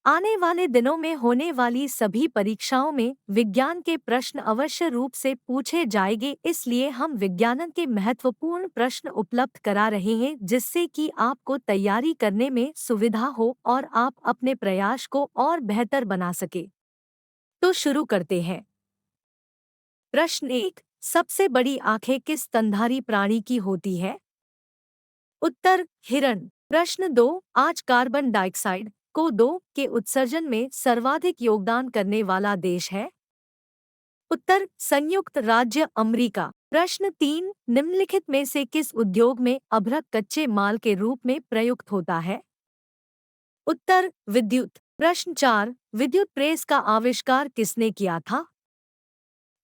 आने वाले दिनों में होने वाली सभी परीक्षाओं में विज्ञान के प्रश्न अवश्य रूप से पूछे जाएंगे, इसलिए हम विज्ञान के महत्वपूर्ण प्रश्न उपलब्ध करा रहे हैं जिससे कि आपको तैयारी करने में सुविधा हो और आप अपने प्रयास को और बेहतर बना सके। तो शुरू करते हैं। प्रश्न 1, सबसे बड़ी आंखें किस स्तनधारी प्राणी की होती है? उत्तर हिरण। प्रश्न 2, आज कार्बन डाइऑक्साइड को 2 के उत्सर्जन में सर्वाधिक योगदान करने वाला देश है? उत्तर संयुक्त राज्य अमेरिका। प्रश्न 3, निम्नलिखित में से किस उद्योग में अभ्रक कच्चे माल के रूप में प्रयुक्त होता है? उत्तर विद्युत। प्रश्न 4, विद्युत प्रेस का आविष्कार किसने किया था?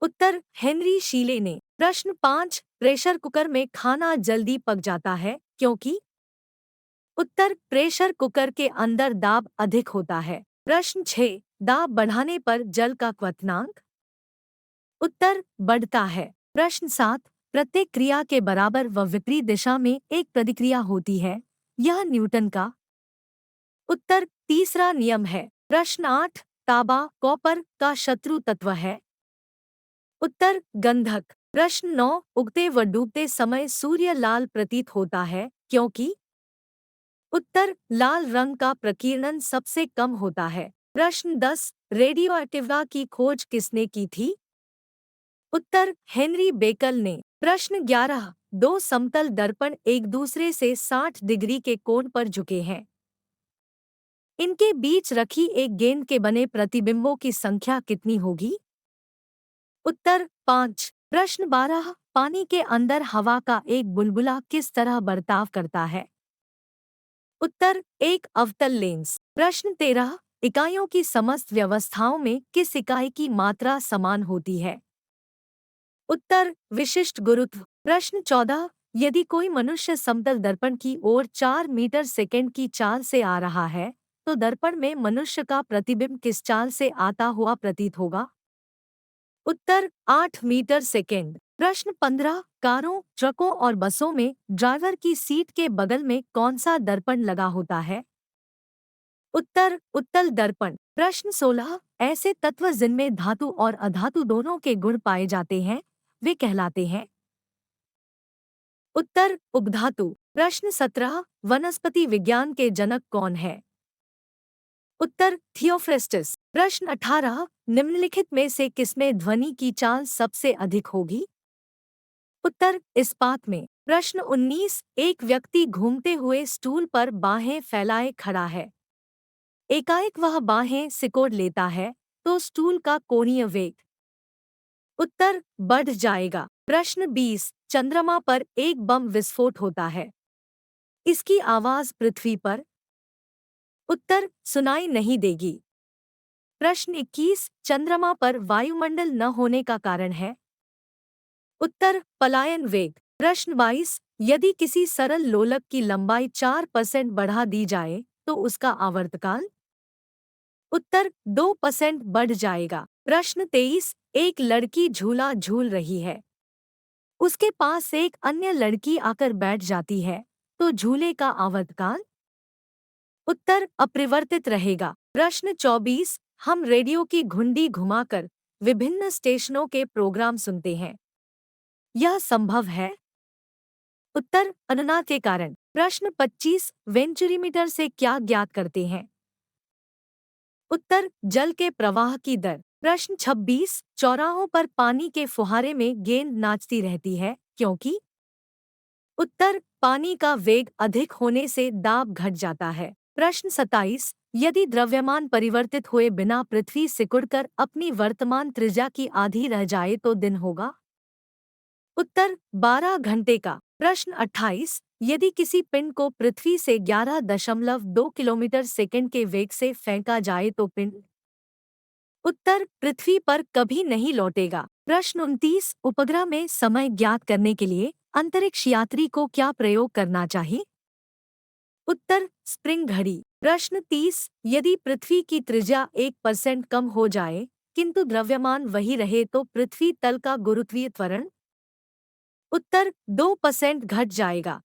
उत्तर हेनरी शीले ने। प्रश्न 5, प्रेशर कुकर में खाना जल्दी पक जाता है क्योंकि? उत्तर प्रेशर कुकर के अंदर दाब अधिक होता है। प्रश्न 6, दाब बढ़ाने पर जल का क्वथनांक? उत्तर बढ़ता है। प्रश्न 7, प्रत्येक क्रिया के बराबर व विपरीत दिशा में एक प्रतिक्रिया होती है, यह न्यूटन का उत्तर तीसरा नियम है। प्रश्न 8, तांबा कॉपर का शत्रु तत्व है? उत्तर गंधक। प्रश्न 9, उगते व डूबते समय सूर्य लाल प्रतीत होता है क्योंकि? उत्तर लाल रंग का प्रकीर्णन सबसे कम होता है। प्रश्न 10, रेडियोएक्टिविटी की खोज किसने की थी? उत्तर हेनरी बेकल ने। प्रश्न 11, दो समतल दर्पण एक दूसरे से 60 डिग्री के कोण पर झुके हैं, इनके बीच रखी एक गेंद के बने प्रतिबिंबों की संख्या कितनी होगी? उत्तर 5। प्रश्न 12, पानी के अंदर हवा का एक बुलबुला किस तरह बर्ताव करता है? उत्तर एक अवतल लेंस। प्रश्न 13, इकाइयों की समस्त व्यवस्थाओं में किस इकाई की मात्रा समान होती है? उत्तर विशिष्ट गुरुत्व। प्रश्न 14, यदि कोई मनुष्य समतल दर्पण की ओर 4 मीटर सेकंड की चाल से आ रहा है, तो दर्पण में मनुष्य का प्रतिबिंब किस चाल से आता हुआ प्रतीत होगा? उत्तर 8 मीटर सेकंड। प्रश्न 15, कारों, ट्रकों और बसों में ड्राइवर की सीट के बगल में कौन सा दर्पण लगा होता है? उत्तर उत्तल दर्पण। प्रश्न 16, ऐसे तत्व जिनमें धातु और अधातु दोनों के गुण पाए जाते हैं, वे कहलाते हैं? उत्तर उपधातु। प्रश्न 17, वनस्पति विज्ञान के जनक कौन है? उत्तर थियोफ्रेस्टस। प्रश्न 18, निम्नलिखित में से किसमें ध्वनि की चाल सबसे अधिक होगी? उत्तर इस्पात में। प्रश्न 19, एक व्यक्ति घूमते हुए स्टूल पर बाहें फैलाए खड़ा है, एकाएक वह बाहें सिकोड़ लेता है, तो स्टूल का कोणीय वेग? उत्तर बढ़ जाएगा। प्रश्न 20, चंद्रमा पर एक बम विस्फोट होता है, इसकी आवाज पृथ्वी पर? उत्तर सुनाई नहीं देगी। प्रश्न 21, चंद्रमा पर वायुमंडल न होने का कारण है? उत्तर पलायन वेग। प्रश्न 22, यदि किसी सरल लोलक की लंबाई 4% बढ़ा दी जाए तो उसका आवर्तकाल? उत्तर 2% बढ़ जाएगा। प्रश्न 23, एक लड़की झूला झूल रही है, उसके पास एक अन्य लड़की आकर बैठ जाती है, तो झूले का आवर्तकाल? उत्तर अपरिवर्तित रहेगा। प्रश्न 24, हम रेडियो की घुंडी घुमाकर विभिन्न स्टेशनों के प्रोग्राम सुनते हैं, यह संभव है? उत्तर अनुनाद के कारण। प्रश्न 25, वेंचुरीमीटर से क्या ज्ञात करते हैं? उत्तर जल के प्रवाह की दर। प्रश्न 26, चौराहों पर पानी के फुहारे में गेंद नाचती रहती है क्योंकि? उत्तर पानी का वेग अधिक होने से दाब घट जाता है। प्रश्न 27, यदि द्रव्यमान परिवर्तित हुए बिना पृथ्वी सिकुड़कर अपनी वर्तमान त्रिज्या की आधी रह जाए तो दिन होगा? उत्तर 12 घंटे का। प्रश्न 28, यदि किसी पिंड को पृथ्वी से 11.2 किलोमीटर सेकंड के वेग से फेंका जाए तो पिंड? उत्तर पृथ्वी पर कभी नहीं लौटेगा। प्रश्न 29, उपग्रह में समय ज्ञात करने के लिए अंतरिक्ष यात्री को क्या प्रयोग करना चाहिए? उत्तर स्प्रिंग घड़ी। प्रश्न 30, यदि पृथ्वी की त्रिज्या 1% कम हो जाए किंतु द्रव्यमान वही रहे तो पृथ्वी तल का गुरुत्वीय त्वरण? उत्तर 2% घट जाएगा।